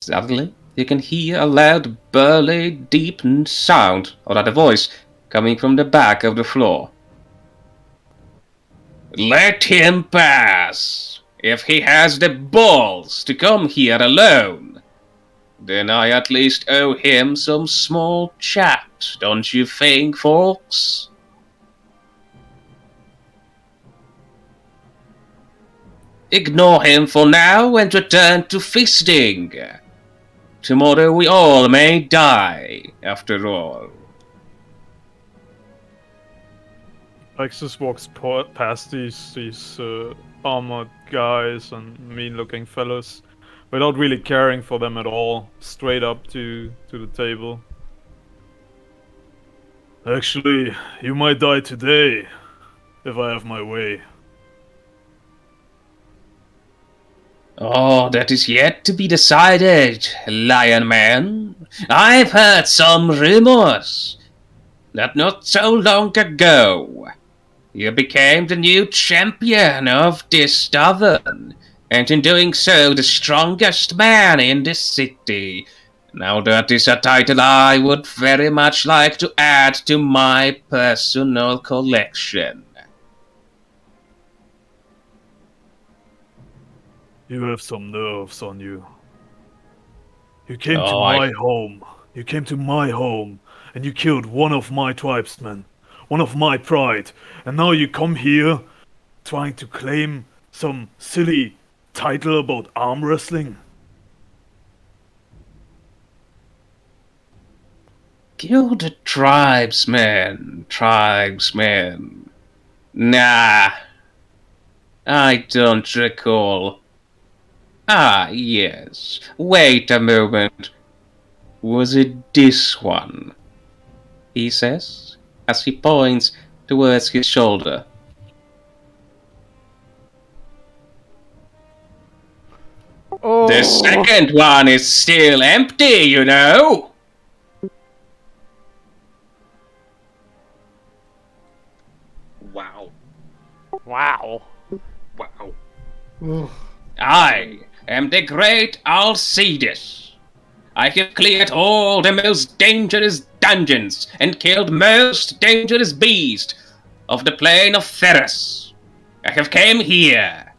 Suddenly, you can hear a loud, burly, deep sound, or rather voice, coming from the back of the floor. Let him pass! If he has the balls to come here alone, then I at least owe him some small chat, don't you think, folks? Ignore him for now and return to feasting. Tomorrow we all may die, after all. Pexus walks past these armored guys and mean-looking fellows without really caring for them at all, straight up to the table. Actually, you might die today, if I have my way. Oh, that is yet to be decided, Lion Man. I've heard some rumors that not so long ago you became the new champion of this tavern, and in doing so the strongest man in the city. Now that is a title I would very much like to add to my personal collection. You have some nerves on you. You came to Oh, my home. You came to my home, and you killed one of my tribesmen, one of my pride, and now you come here trying to claim some silly title about arm wrestling? Kill the tribesmen. Nah, I don't recall. Ah, yes. Wait a moment. Was it this one? He says, as he points towards his shoulder. Oh. The second one is still empty, you know. Wow. Wow. Wow. I am the great Alcides. I have cleared all the most dangerous dungeons and killed most dangerous beasts of the plane of Ferris. I have came here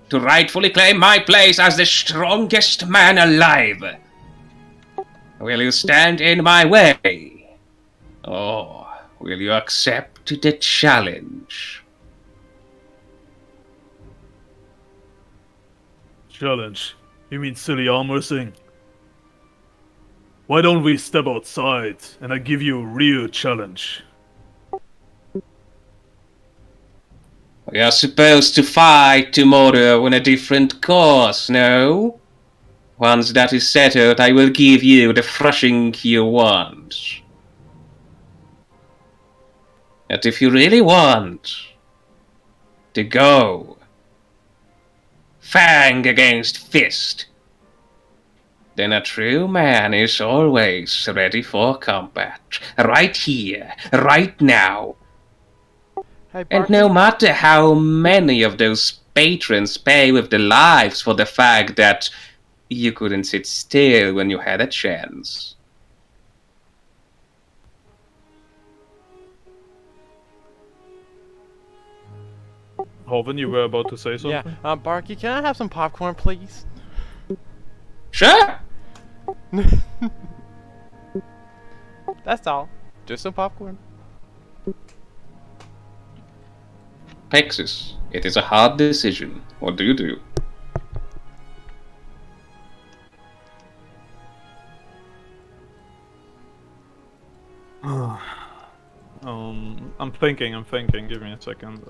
to rightfully claim my place as the strongest man alive. Will you stand in my way? Or will you accept the challenge? Challenge? You mean silly arm wrestling? Why don't we step outside and I give you a real challenge? We are supposed to fight tomorrow on a different course, no? Once that is settled, I will give you the thrashing you want. But if you really want to go fang against fist, then a true man is always ready for combat. Right here, right now. Hey, And Barky. no matter how many of those patrons pay with their lives for the fact that you couldn't sit still when you had a chance. Hoven, you were about to say something? Yeah, Barky, can I have some popcorn, please? Sure! That's all. Just some popcorn. Pexus, it is a hard decision. What do you do? I'm thinking, give me a second.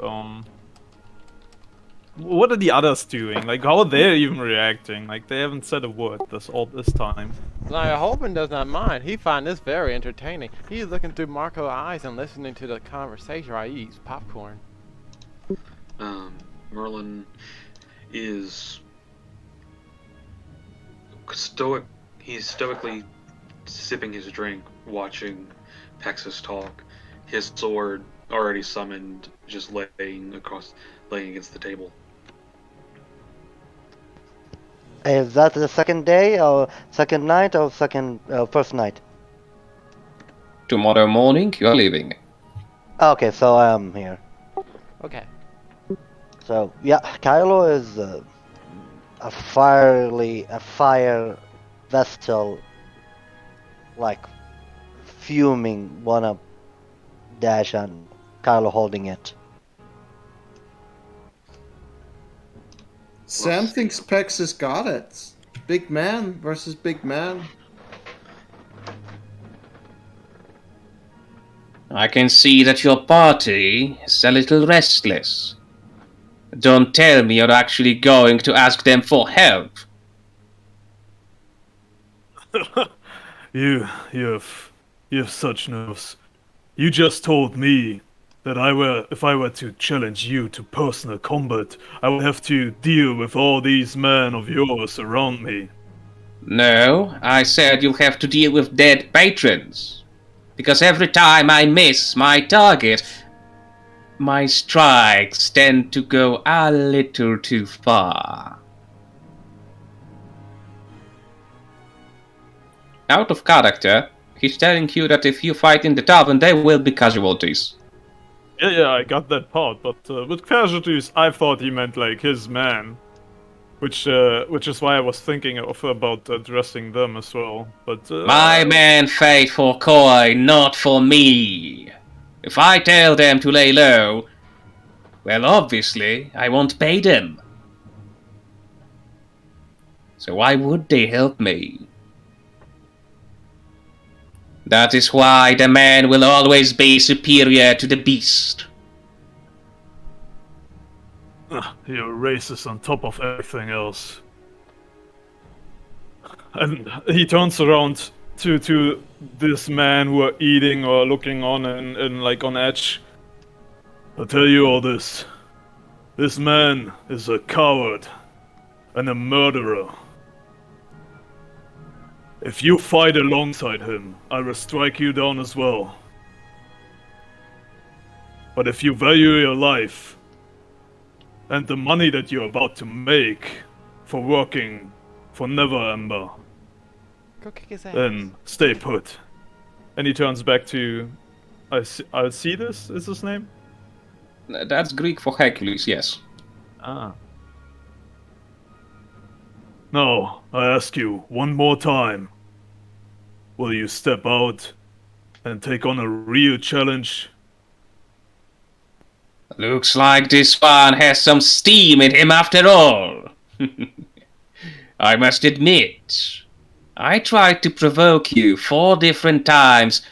What are the others doing? Like, how are they even reacting? Like, they haven't said a word all this time. Now, Hoban does not mind. He finds this very entertaining. He's looking through Marco's eyes and listening to the conversation while he eats popcorn. Merlin is stoic. He's stoically sipping his drink, watching Pexus talk. His sword, already summoned, just laying against the table. Is that the second day, or second night, or first night? Tomorrow morning, you're leaving. Okay, so I'm here. Okay. So yeah, Kylo is a fire vestal, like fuming, wanna dash on Kylo holding it. Sam thinks Pexus got it. Big man versus big man. I can see that your party is a little restless. Don't tell me you're actually going to ask them for help. You have such nerves. You just told me that if I were to challenge you to personal combat, I would have to deal with all these men of yours around me. No, I said you'll have to deal with dead patrons. Because every time I miss my target, my strikes tend to go a little too far. Out of character, he's telling you that if you fight in the tavern, there will be casualties. Yeah, I got that part, but with casualties, I thought he meant like his man, which is why I was thinking about addressing them as well. But My men fight for coin, not for me. If I tell them to lay low, well, obviously, I won't pay them. So why would they help me? That is why the man will always be superior to the beast. you're racist on top of everything else. And he turns around to this man who are eating or looking on and like on edge. I'll tell you all this. This man is a coward and a murderer. If you fight alongside him, I will strike you down as well. But if you value your life and the money that you're about to make for working for Never Ember, Go kick his ass. then stay put. And he turns back to Alcides, is his name? That's Greek for Hercules, yes. Ah. Now, I ask you one more time. Will you step out and take on a real challenge? Looks like this one has some steam in him after all. I must admit, I tried to provoke you 4 different times,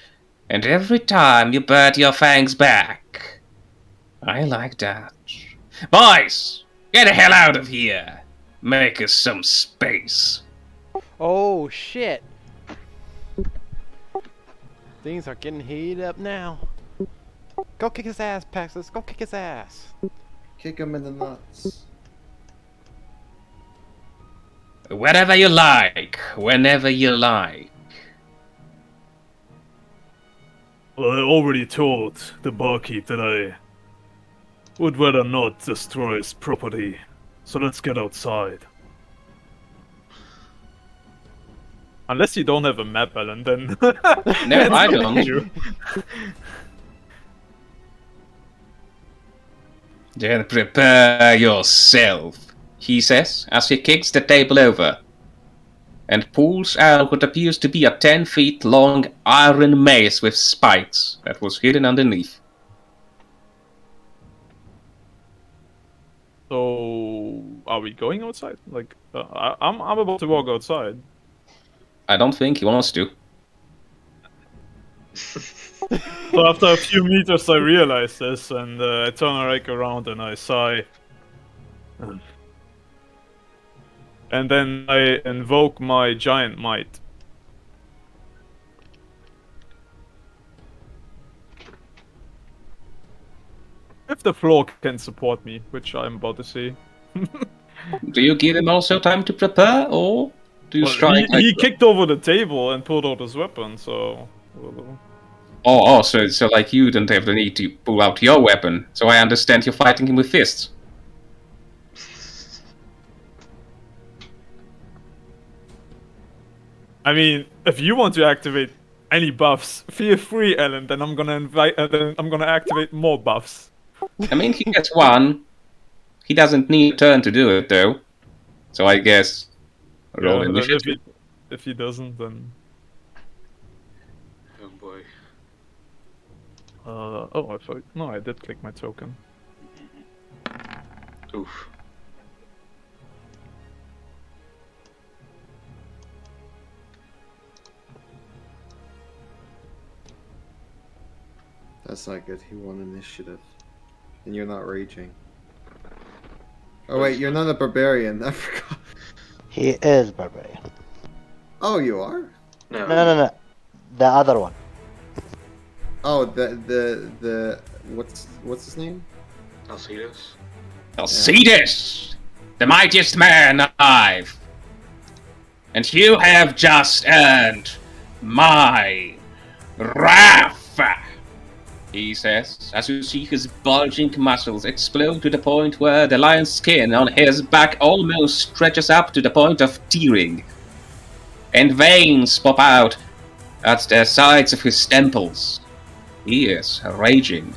and every time you burned your fangs back. I like that. Boys, get the hell out of here. Make us some space. Oh shit! Things are getting heated up now. Go kick his ass, Pexus. Go kick his ass. Kick him in the nuts. Wherever you like, whenever you like. Well, I already told the barkeep that I would rather not destroy his property. So let's get outside. Unless you don't have a map, Alan, then... No, I don't. You. Then prepare yourself, he says, as he kicks the table over, and pulls out what appears to be a 10 feet long iron mace with spikes that was hidden underneath. So, are we going outside? Like, I'm about to walk outside. I don't think he wants to. So after a few meters I realize this, and I turn right around and I sigh. And then I invoke my giant might. If the floor can support me, which I'm about to see. Do you give him also time to prepare, or do you Well, strike? he kicked over the table and pulled out his weapon, so... So like you don't have the need to pull out your weapon. So I understand you're fighting him with fists. I mean, if you want to activate any buffs, feel free, Ellen. Then I'm gonna then I'm gonna activate more buffs. I mean, he gets one. He doesn't need a turn to do it, though. So I guess roll Yeah, then initiative. if he doesn't, then Oh boy. oh, I thought no, I did click my token. Oof. That's not good. He won initiative. And you're not raging. Oh wait, you're not a barbarian. I forgot. He is barbarian. Oh, you are? No. No. The other one. Oh, the what's his name? Alcides. Alcides, the mightiest man alive. And you have just earned my wrath, he says, as you see his bulging muscles explode to the point where the lion's skin on his back almost stretches up to the point of tearing. And veins pop out at the sides of his temples. He is raging.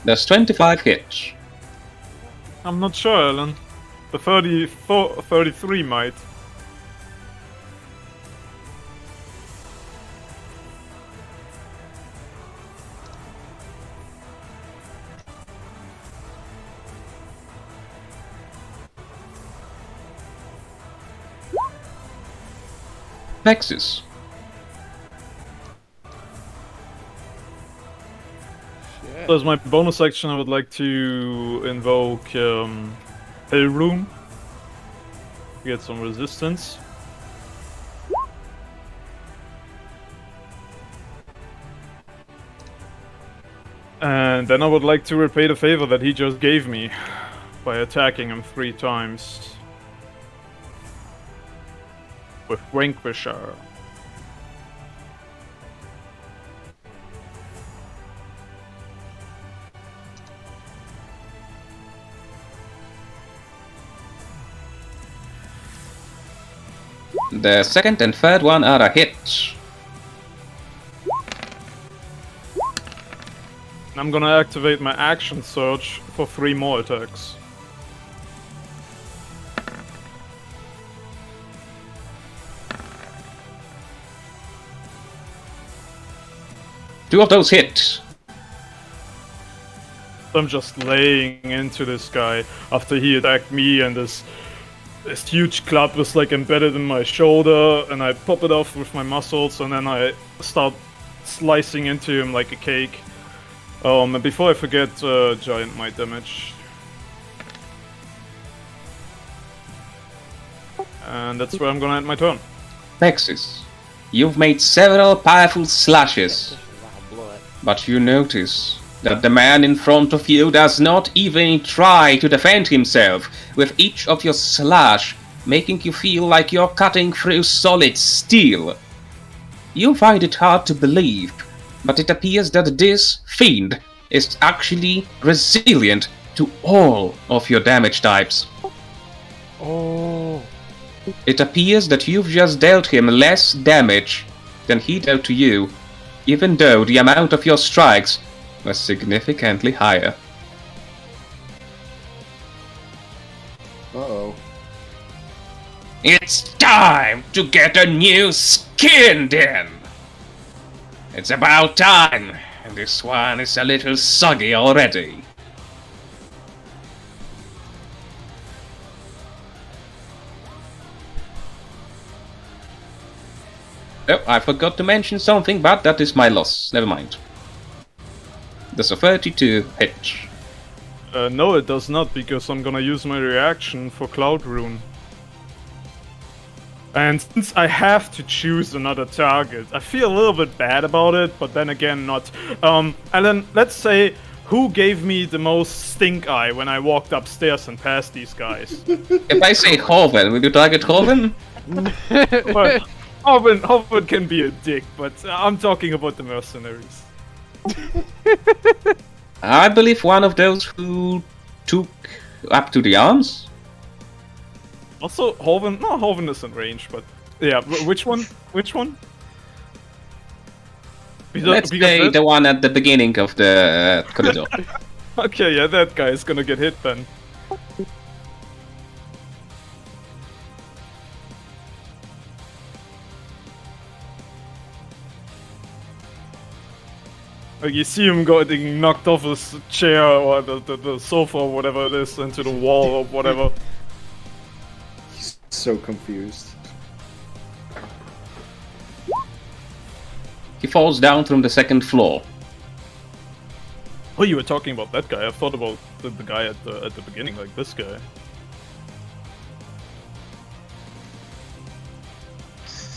There's 25 hits. I'm not sure, Ellen. The 33 might. Pexus. Shit. So as my bonus action, I would like to invoke Hell Room. Get some resistance. And then I would like to repay the favor that he just gave me by attacking him 3 times with Vanquisher. The second and third one are a hit. I'm gonna activate my action surge for 3 more attacks. Two of those hit. I'm just laying into this guy after he attacked me, and this huge club was like embedded in my shoulder, and I pop it off with my muscles, and then I start slicing into him like a cake. And before I forget, giant might damage. And that's where I'm gonna end my turn. Pexus, you've made several powerful slashes, but you notice that the man in front of you does not even try to defend himself, with each of your slash making you feel like you're cutting through solid steel. You find it hard to believe, but it appears that this fiend is actually resilient to all of your damage types. Oh. It appears that you've just dealt him less damage than he dealt to you, even though the amount of your strikes was significantly higher. Uh-oh. It's time to get a new skin then! It's about time, and this one is a little soggy already. Oh, I forgot to mention something, but that is my loss. Never mind. There's a 32 hit. No, it does not, because I'm gonna use my reaction for Cloud Rune. And since I have to choose another target, I feel a little bit bad about it, but then again not. Alan, let's say who gave me the most stink eye when I walked upstairs and past these guys? If I say Hoven, will you target Hoven? But Hoven can be a dick, but I'm talking about the mercenaries. I believe one of those who took up to the arms. Also, Hoven. No, Hoven is in range, but yeah. Which one? Which one? Let's say the one at the beginning of the corridor. Okay, yeah, that guy is gonna get hit then. Like you see him getting knocked off his chair or the sofa or whatever it is into the wall or whatever. He's so confused. He falls down from the second floor. Oh, you were talking about that guy. I thought about the guy at the beginning, like this guy.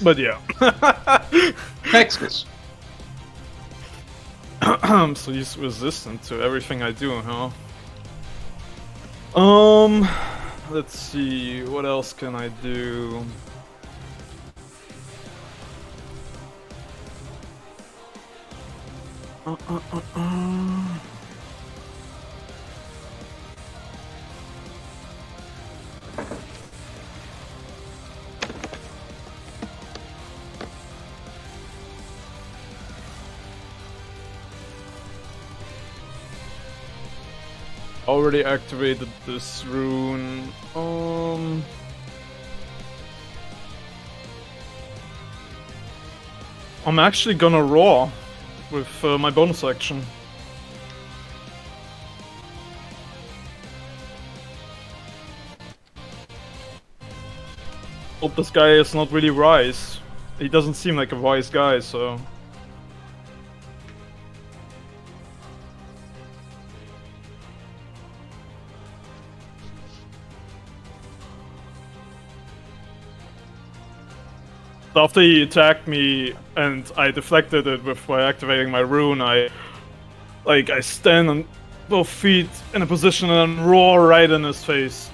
But yeah. Pexus. So he's resistant to everything I do, huh? Let's see, what else can I do? Already activated this rune. I'm actually gonna roar with my bonus action. Hope this guy is not really wise. He doesn't seem like a wise guy, so... After he attacked me and I deflected it by activating my rune, I stand on both feet in a position and roar right in his face.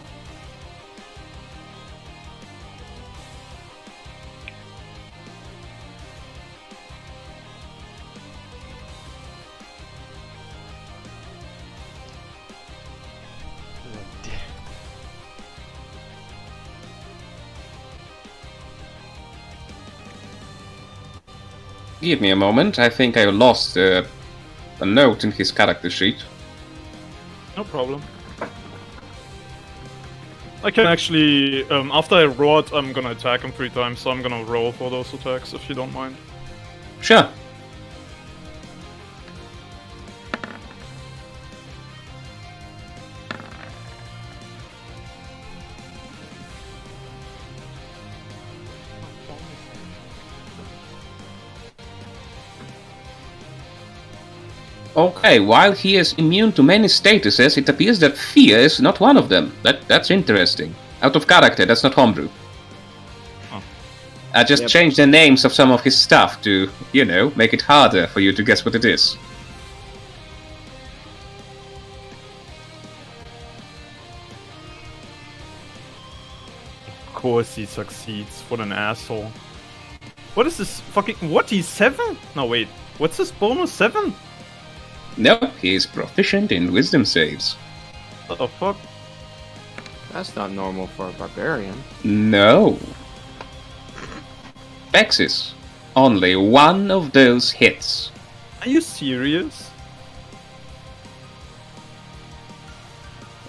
Give me a moment. I think I lost a note in his character sheet. No problem. I can actually, after I roared, I'm gonna attack him 3 times, so I'm gonna roll for those attacks, if you don't mind. Sure. Okay, while he is immune to many statuses, it appears that fear is not one of them. That's interesting. Out of character, that's not homebrew. Oh. I just changed the names of some of his stuff to, you know, make it harder for you to guess what it is. Of course he succeeds. What an asshole. What is this fucking... What? He's 7? No, wait. What's his bonus? 7? Nope, he is proficient in wisdom saves. What the fuck? That's not normal for a barbarian. No. Pexus. Only one of those hits. Are you serious?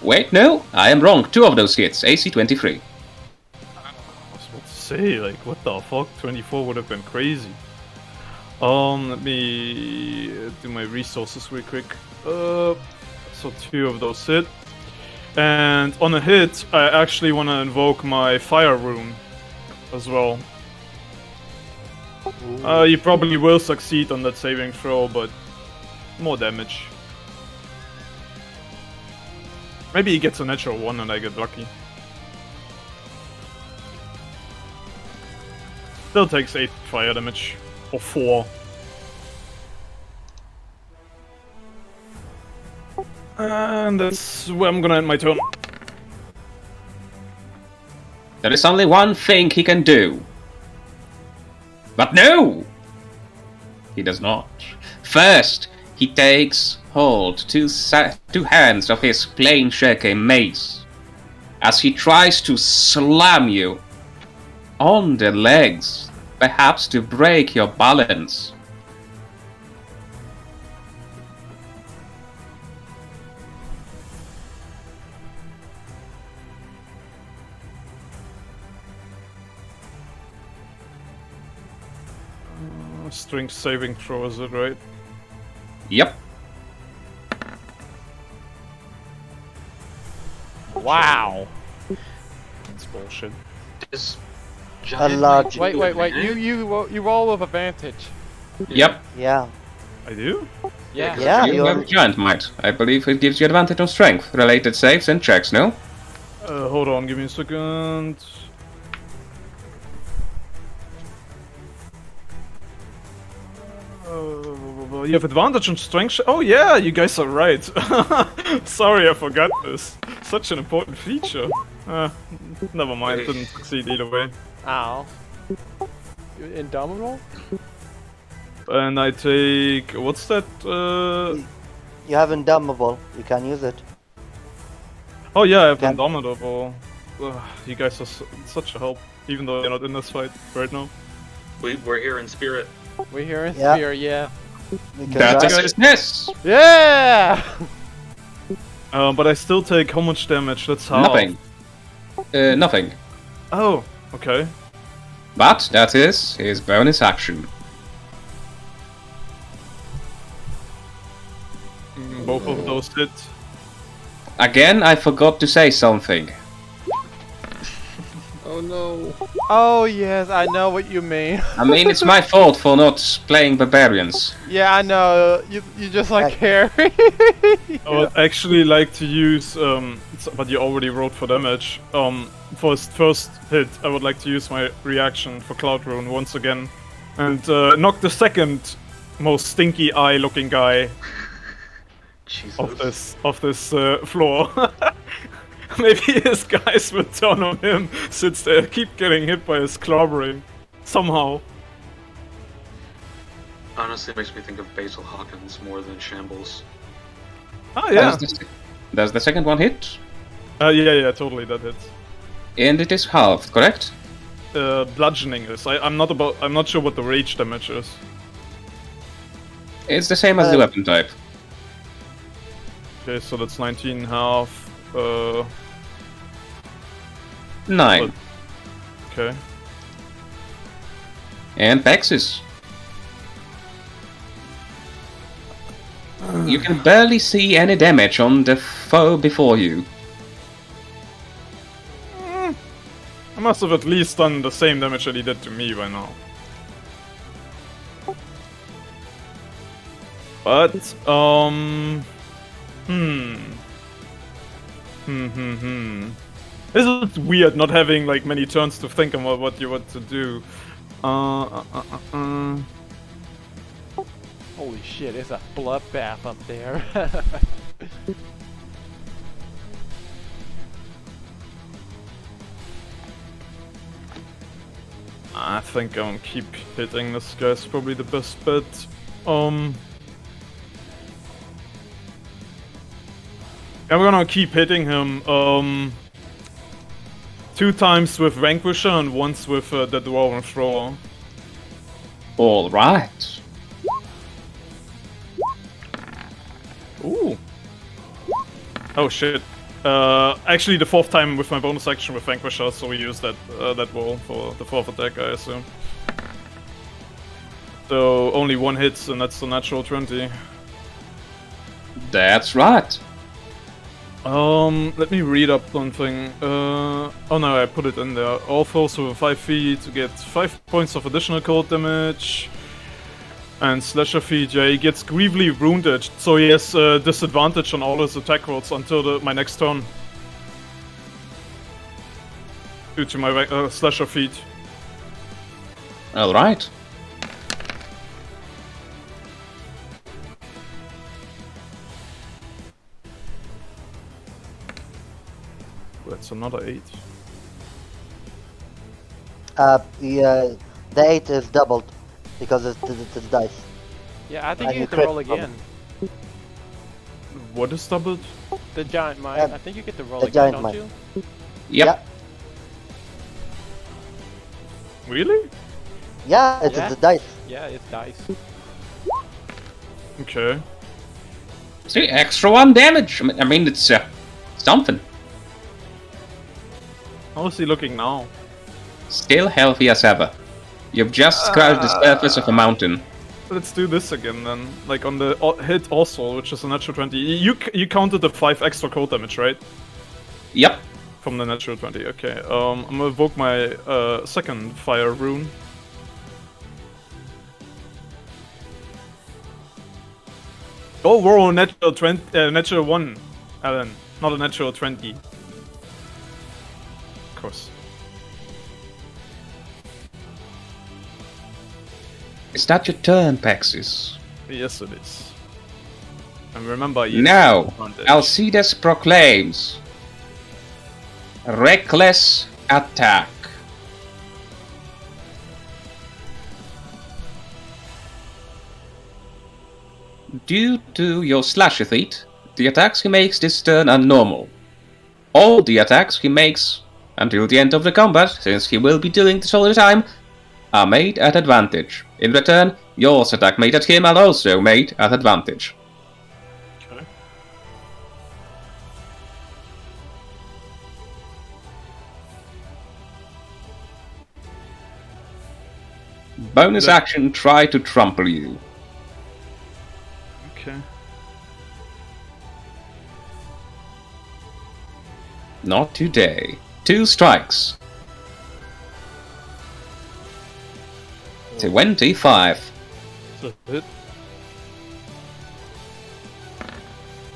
Wait, no, I am wrong. 2 of those hits. AC 23. I was about to say, like, what the fuck? 24 would have been crazy. Let me do my resources real quick. So 2 of those hit. And on a hit, I actually want to invoke my fire rune as well. You probably will succeed on that saving throw, but more damage. Maybe he gets a natural 1 and I get lucky. Still takes 8 fire damage. Or 4. And that's where I'm gonna end my turn. There is only one thing he can do. But no! He does not. First, he takes hold two hands of his plain shake mace as he tries to slam you on the legs, perhaps to break your balance. Strength saving throw, is it right? Yep. Wow. That's bullshit. This A giant lot. knight Wait, do wait, wait. advantage? You roll with advantage. Yep. Yeah. I do? Yeah. Yeah, You have giant might. I believe it gives you advantage on strength related saves and checks, no? Hold on, give me a second. You have advantage on strength. Oh yeah, you guys are right. Sorry, I forgot this. Such an important feature. Never mind, didn't succeed either way. Ow. You indomitable? And I take what's that? You have Indomitable. You can use it. Oh yeah, I have Can- Indomitable. You guys are such a help, even though you're not in this fight right now. We're here in spirit. We here in Yeah. spirit, yeah. You can That ride- is business! Yeah! But I still take how much damage? That's half. Nothing. Nothing. Oh, okay. But that is his bonus action. Both of those hit. Again, I forgot to say something. Oh no. Oh yes, I know what you mean. I mean, it's my fault for not playing barbarians. Yeah, I know. You just like Harry. I would actually like to use, but you already wrote for damage. For his first hit, I would like to use my reaction for Cloud Rune once again, and knock the second most stinky eye looking guy Jesus. of this floor. Maybe his guys will turn on him since they keep getting hit by his clobbering somehow. Honestly, it makes me think of Basil Hawkins more than Shambles. Oh yeah, Does the second one hit? yeah, totally that hits. And it is halved, correct? Bludgeoning is. I'm not sure what the rage damage is. It's the same as the weapon type. Okay, so that's 19 half. 9. Okay. And Pexus. You can barely see any damage on the foe before you. I must have at least done the same damage that he did to me by now. But, This is weird not having like many turns to think about what you want to do. Holy shit, it's a bloodbath up there. I think I'm keep hitting this guy's probably the best bet. I'm gonna keep hitting him. 2 times with Vanquisher and once with the Dwarven Thrower. Alright. Ooh. Oh shit. Actually the 4th time with my bonus action with Vanquisher, so we use that roll for the 4th attack, I assume. So only 1 hit, and that's the natural 20. That's right. Let me read up something. Oh no, I put it in there. All foes within 5 feet get 5 points of additional cold damage. And slasher feet, yeah, he gets grievously wounded, so he has disadvantage on all his attack rolls until my next turn. Due to my slasher feet. Alright. That's another 8. The 8 is doubled because it's dice. Yeah, I think And you you get to crit roll from- again. What is doubled? The giant might. I think you get to roll the again, giant don't might. you? Yep. Really? Yeah, it's Yeah. the dice. Yeah, it's dice. Okay. See, extra 1 damage. I mean it's something. How is he looking now? Still healthy as ever. You've just scratched the surface of a mountain. Let's do this again then. Like on the hit also, which is a natural 20. You counted the 5 extra cold damage, right? Yep. From the natural 20. Okay. I'm gonna evoke my second fire rune. Oh, roll a natural 20, natural 1, Alan, not a natural 20. Of course. Is that your turn, Pexus? Yes, it is. And remember, you Now, advantage. Alcides proclaims Reckless Attack. Due to your slasher feat, the attacks he makes this turn are normal. All the attacks he makes until the end of the combat, since he will be doing this all the time, are made at advantage. In return, yours attack made at him are also made at advantage. Okay. Bonus action, try to trample you. Okay. Not today. 2 strikes. 25. So hit.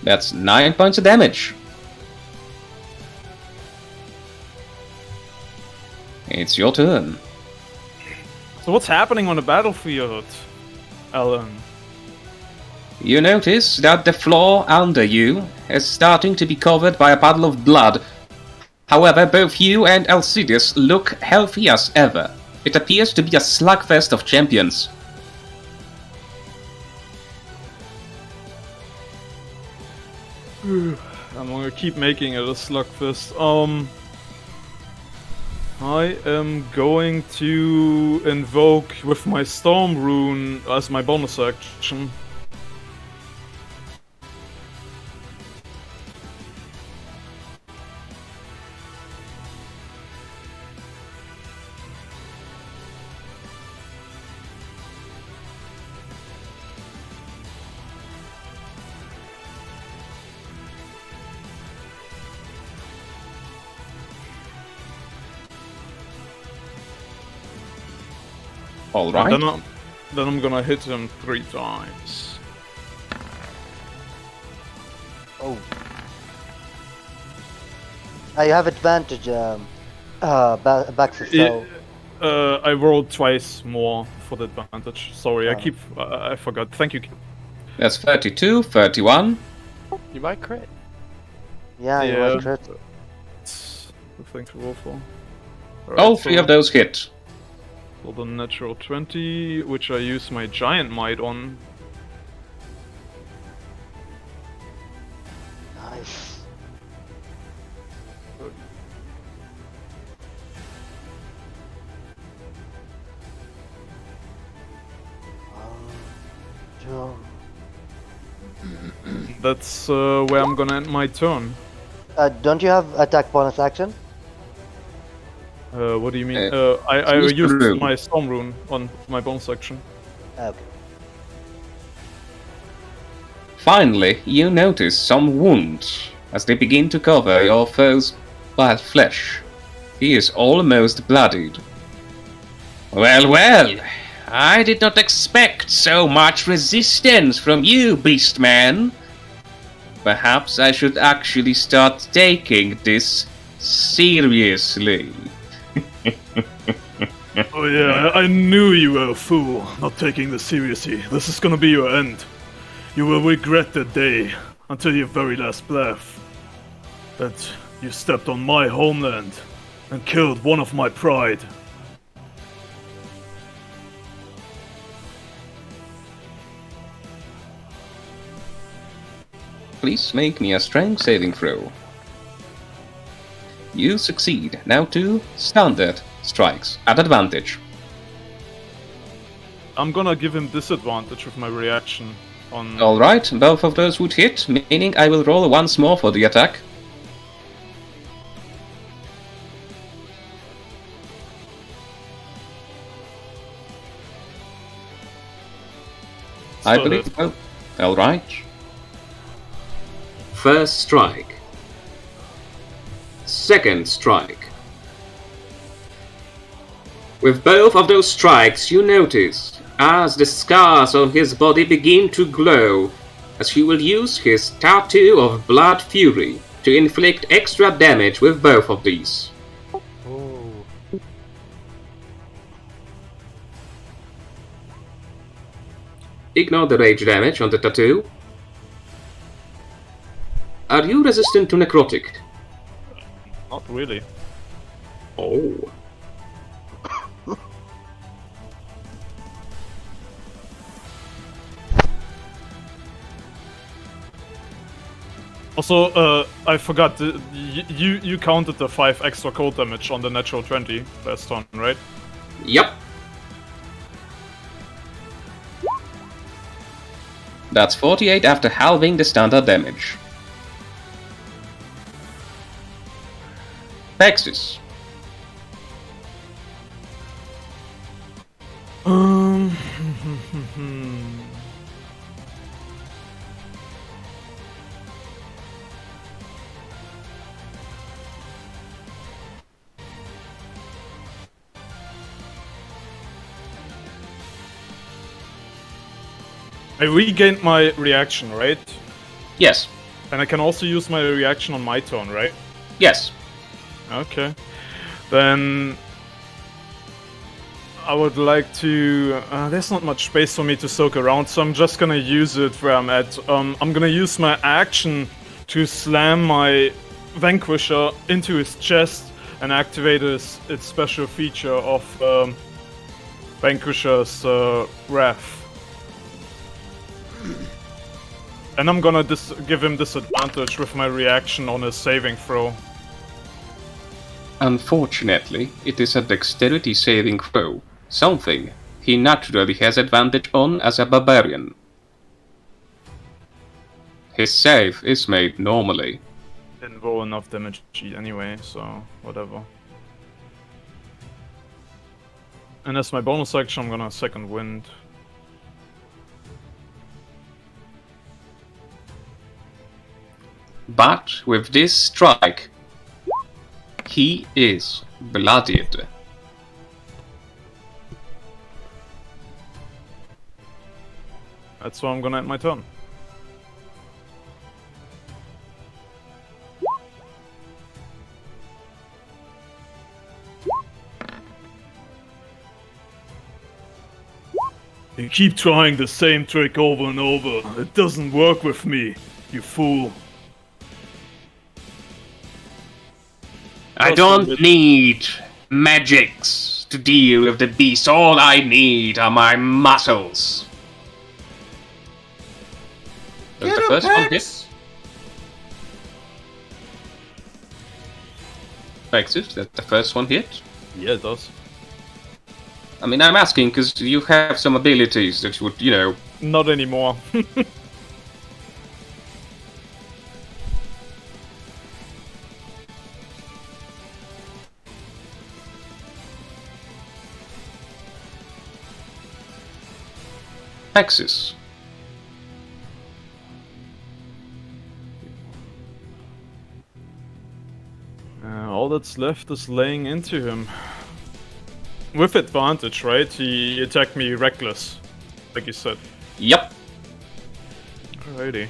That's 9 points of damage. It's your turn. So what's happening on the battlefield, Alan? You notice that the floor under you is starting to be covered by a puddle of blood. However, both you and Alcides look healthy as ever. It appears to be a slugfest of champions. I'm gonna keep making it a slugfest. I am going to invoke with my storm rune as my bonus action. Alright. Then I'm gonna hit him 3 times. Oh. You have advantage, Baxter, so... I rolled twice more for the advantage. Sorry, Oh. I forgot. Thank you. That's 32, 31. You might crit. Yeah, you might crit. It's the thing to roll for. All 3 of those hit. For the natural 20, which I use my giant might on. Nice. Two. That's where I'm gonna end my turn. Don't you have attack bonus action? What do you mean? Uh, I use the used rune. my storm rune on my bonus section. Okay. Finally, you notice some wounds as they begin to cover your foe's bad flesh. He is almost bloodied. Well, well, I did not expect so much resistance from you, Beastman. Perhaps I should actually start taking this seriously. Oh yeah, I knew you were a fool, not taking this seriously. This is gonna be your end. You will regret the day, until your very last breath, that you stepped on my homeland and killed one of my pride. Please make me a strength saving throw. You succeed. Now 2 standard strikes at advantage. I'm gonna give him disadvantage with my reaction on... Alright, both of those would hit, meaning I will roll once more for the attack. I Still believe. hit. Oh, alright. First strike. Second strike. With both of those strikes, you notice as the scars on his body begin to glow, as he will use his tattoo of blood fury to inflict extra damage with both of these. Ooh. Ignore the rage damage on the tattoo. Are you resistant to necrotic? Not really. Oh. Also, I forgot, you counted the 5 extra cold damage on the natural 20 last turn, right? Yep. That's 48 after halving the standard damage. Pexus. I regained my reaction, right? Yes. And I can also use my reaction on my turn, right? Yes. Okay. Then I would like to... there's not much space for me to soak around, so I'm just gonna use it where I'm at. I'm gonna use my action to slam my Vanquisher into his chest and activate its special feature of Vanquisher's Wrath. And I'm gonna give him disadvantage with my reaction on his saving throw. Unfortunately, it is a dexterity saving throw, something he naturally has advantage on as a barbarian. His save is made normally. Didn't roll enough damage anyway, so whatever. And as my bonus action, I'm gonna second wind. But with this strike, he is bloodied. That's why I'm gonna end my turn. You keep trying the same trick over and over. It doesn't work with me, you fool. I don't need magics to deal with the beast. All I need are my muscles. Does the first one hit? Pexus, does the first one hit? Yeah, it does. I mean, I'm asking because you have some abilities that would, you know... Not anymore. Pexus. All that's left is laying into him. With advantage, right? He attacked me reckless, like you said. Yep. Alrighty.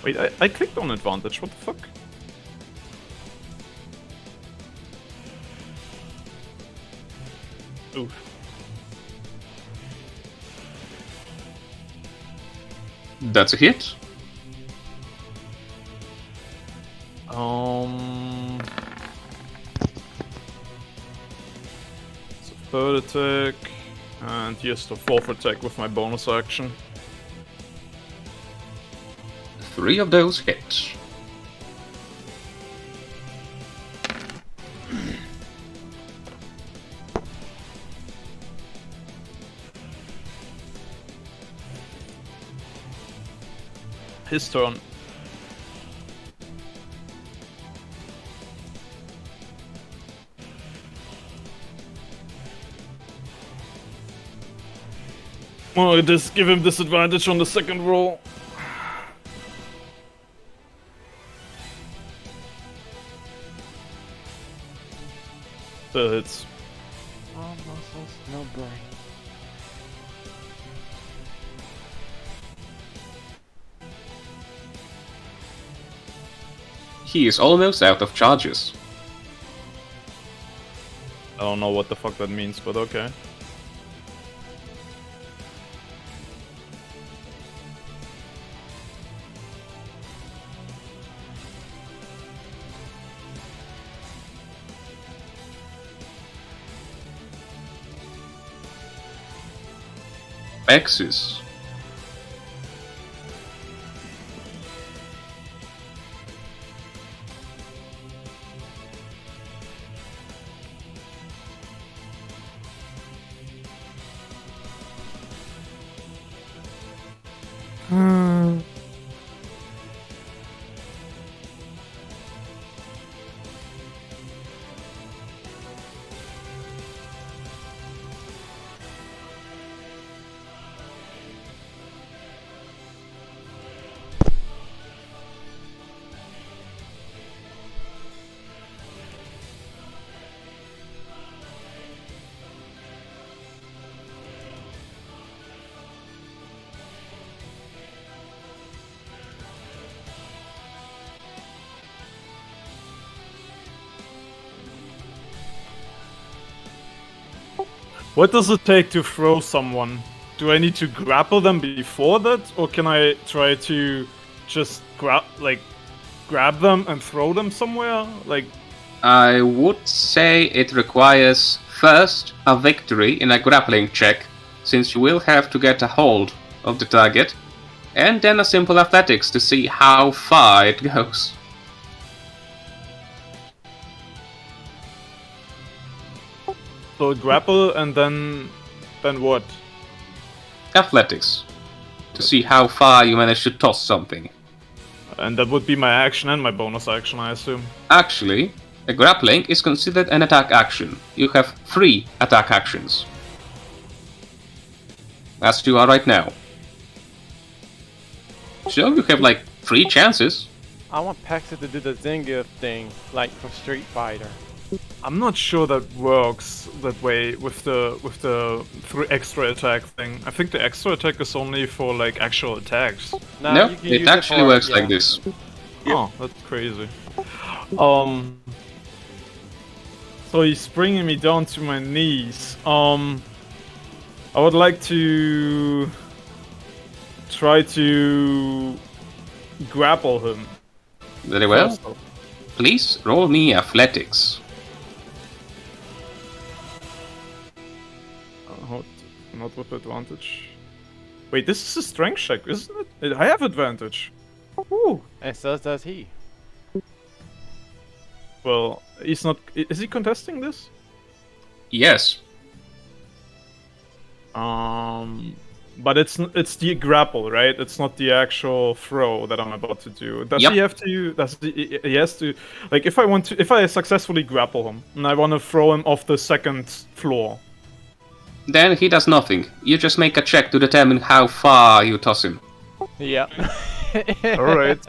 Wait, I clicked on advantage, what the fuck? Oof. That's a hit. It's a third attack, and here's the fourth attack with my bonus action. 3 of those hits. His turn. Oh, just give him disadvantage on the second roll. That hits. All muscles, no brain. He is almost out of charges. I don't know what the fuck that means, but okay. Pexus. What does it take to throw someone? Do I need to grapple them before that, or can I try to just grab them and throw them somewhere? Like, I would say it requires first a victory in a grappling check, since you will have to get a hold of the target, and then a simple athletics to see how far it goes. so grapple and then what? Athletics. To see how far you manage to toss something. And that would be my action and my bonus action, I assume. Actually, a grappling is considered an attack action. You have 3 attack actions. As you are right now. So you have like 3 chances. I want Pexus to do the Zengiff thing, like for Street Fighter. I'm not sure that works that way with the extra attack thing. I think the extra attack is only for like actual attacks. No, you can it use actually for- works yeah. like this. Oh, that's crazy. So he's bringing me down to my knees. I would like to try to grapple him. Very well. First off. Please roll me athletics. Not with advantage. Wait, this is a strength check, isn't it? I have advantage. Ooh. And so does he. Well, he's not. Is he contesting this? Yes. But it's the grapple, right? It's not the actual throw that I'm about to do. Does Yep. he have to? Does he has to? Like, if I successfully grapple him and I want to throw him off the second floor. Then he does nothing. You just make a check to determine how far you toss him. Yeah. All right.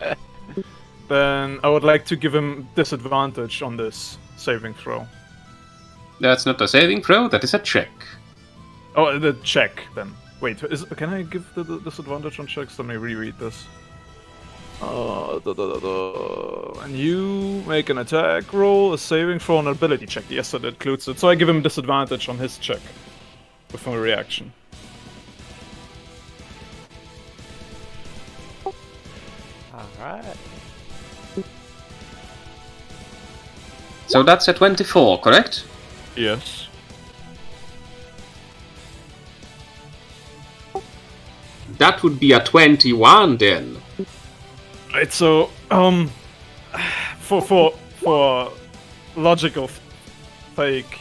Then I would like to give him disadvantage on this saving throw. That's not a saving throw, that is a check. Oh, the check then. Wait, can I give the disadvantage on checks? Let me reread this. And you make an attack roll, a saving throw, and an ability check. Yes, that includes it. So I give him disadvantage on his check with my reaction. Alright. So that's a 24, correct? Yes. That would be a 21 then. Right, so, for logical fake.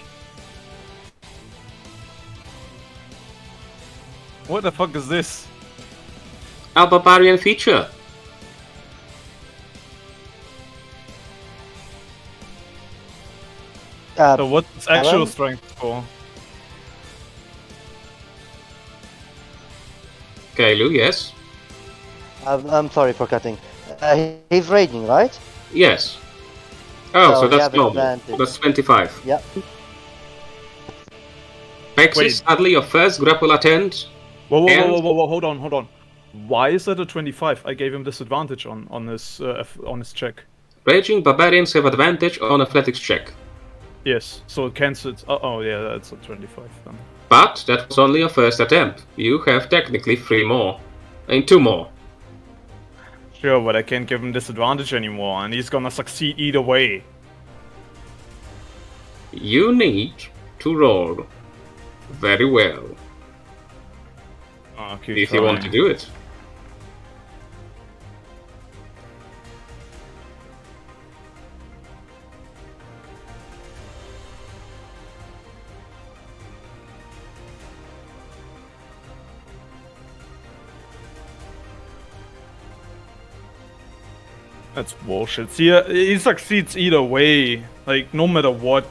What the fuck is this? A barbarian feature. So Uh, what's actual Alan? strength for? Kailu, yes? I'm sorry for cutting. He's raging, right? Yes. Oh, So so you that's have normal. advantage. That's 25. Yeah. Pexus, Wait. sadly your first grapple attempt. Whoa, And- hold on. Why is that a 25? I gave him disadvantage on his check. Raging barbarians have advantage on athletics check. Yes, so it cancels. Oh yeah, that's a 25 then. But that was only your first attempt. You have technically 3 more. And 2 more. Sure, but I can't give him disadvantage anymore, and he's gonna succeed either way. You need to roll very well Okay, if you want to do it. That's bullshit. See, he succeeds either way, like no matter what.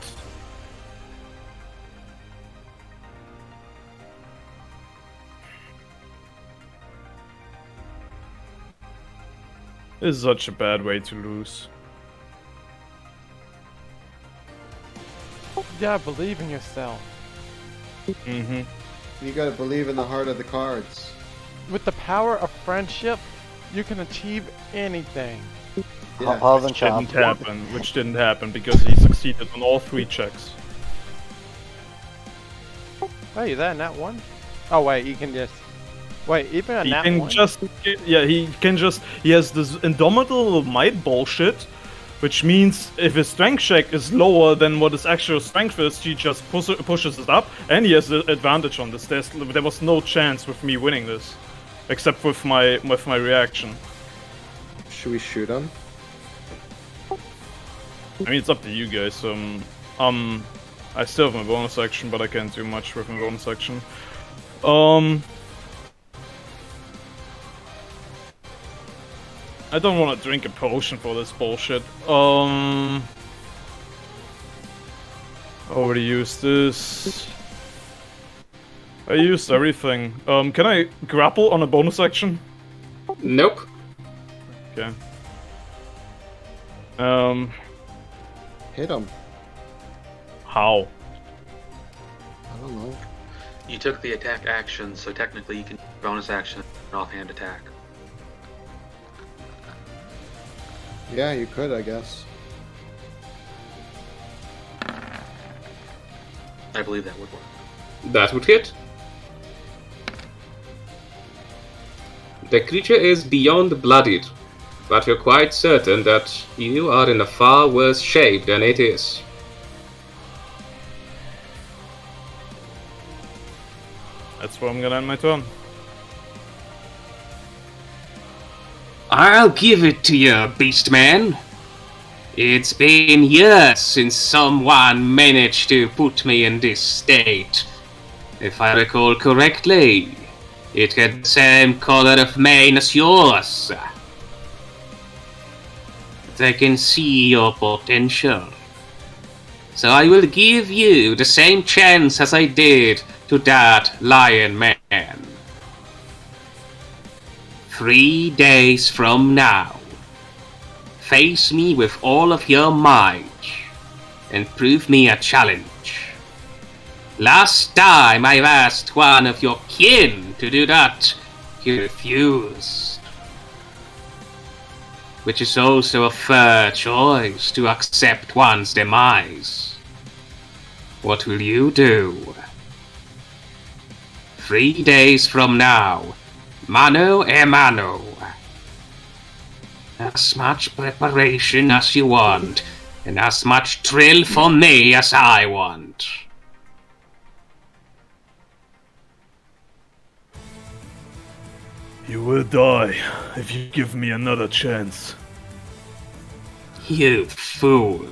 This is such a bad way to lose. Yeah, believe in yourself. Mm-hmm. You gotta believe in the heart of the cards. With the power of friendship, you can achieve anything. Yeah. Halve and Didn't Charm. happen, which didn't happen because he succeeded on all 3 checks. Wait, is that a nat 1? Oh wait, you can just... Wait, even a He nat can 1? he has this indomitable might bullshit, which means if his strength check is lower than what his actual strength is, he just pushes it up, and he has the advantage on this. There was no chance with me winning this, except with my reaction. Should we shoot him? I mean, it's up to you guys. I still have my bonus action, but I can't do much with my bonus action. I don't want to drink a potion for this bullshit. I already used this. I used everything. Can I grapple on a bonus action? Nope. Okay. Hit him. How? I don't know. You took the attack action, so technically you can bonus action an offhand attack. Yeah, you could, I guess. I believe that would work. That would hit. The creature is beyond bloodied, but you're quite certain that you are in a far worse shape than it is. That's where I'm gonna end my turn. I'll give it to you, Beastman. It's been years since someone managed to put me in this state. If I recall correctly, it had the same color of mane as yours. But I can see your potential. So I will give you the same chance as I did to that lion man. 3 days from now, face me with all of your might and prove me a challenge. Last time I asked one of your kin to do that, he refused. which is also a fair choice to accept one's demise. What will you do? 3 days from now, mano a mano. As much preparation as you want, and as much thrill for me as I want. You will die if you give me another chance. You fool.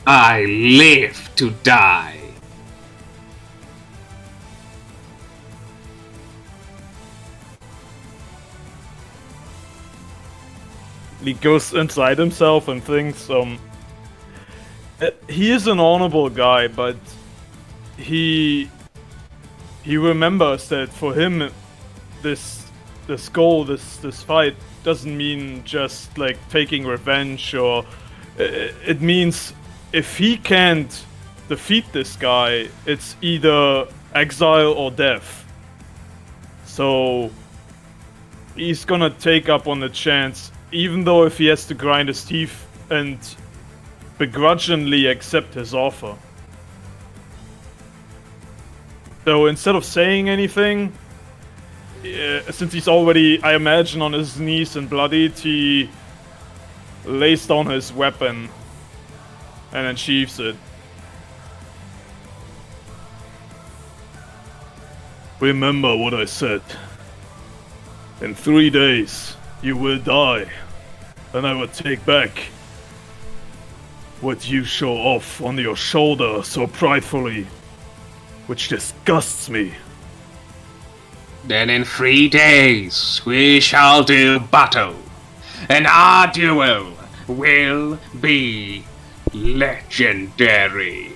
I live to die. He goes inside himself and thinks, he is an honorable guy, but he remembers that for him, this goal, this fight doesn't mean just like taking revenge, or it means if he can't defeat this guy, it's either exile or death. So he's gonna take up on the chance, even though if he has to grind his teeth and begrudgingly accept his offer. So instead of saying anything, since he's already, I imagine, on his knees and bloodied, he lays down his weapon and then sheaths it. Remember what I said. In 3 days, you will die, and I will take back what you show off on your shoulder so pridefully, which disgusts me. Then in 3 days we shall do battle, and our duel will be legendary.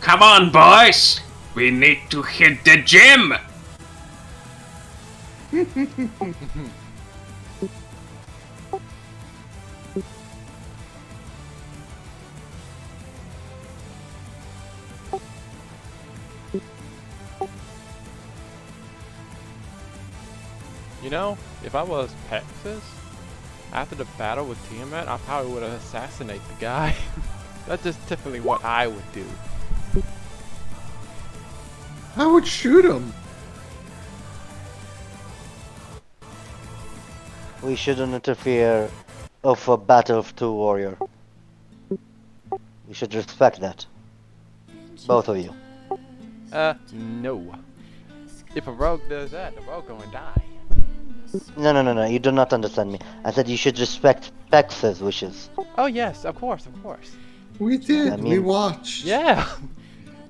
Come on, boys! We need to hit the gym! You know, if I was Pexus, after the battle with Tiamat, I probably would have assassinated the guy. That's just typically what I would do. I would shoot him. We shouldn't interfere of a battle of two warrior. You should respect that. Both of you. No. If a rogue does that, the rogue gonna die. No, you do not understand me. I said you should respect Pexus' wishes. Oh yes, of course, of course. We did. I We mean- watched. Yeah.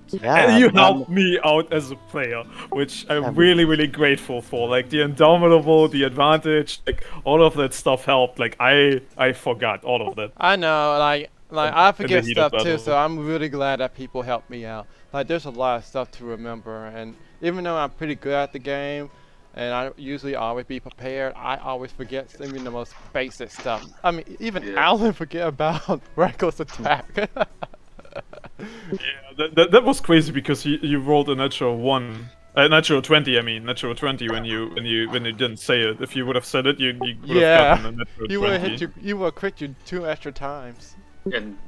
Yeah, And you I'm- helped me out as a player, which I'm I'm- really, really grateful for. Like the Indomitable, the Advantage, like all of that stuff helped. Like I forgot all of that. I know, like I forget heat of stuff too, battle. so I'm really glad that people help me out. Like there's a lot of stuff to remember, and even though I'm pretty good at the game, and I usually always be prepared, I always forget even the most basic stuff. I mean, even Yeah. Alan forget about reckless attack. Yeah, that was crazy because you rolled a natural 1. Natural 20, I mean, natural 20 when you didn't say it. If you would have said it, you would have Yeah. gotten a natural you would 20. have hit you would have crit you 2 extra times. And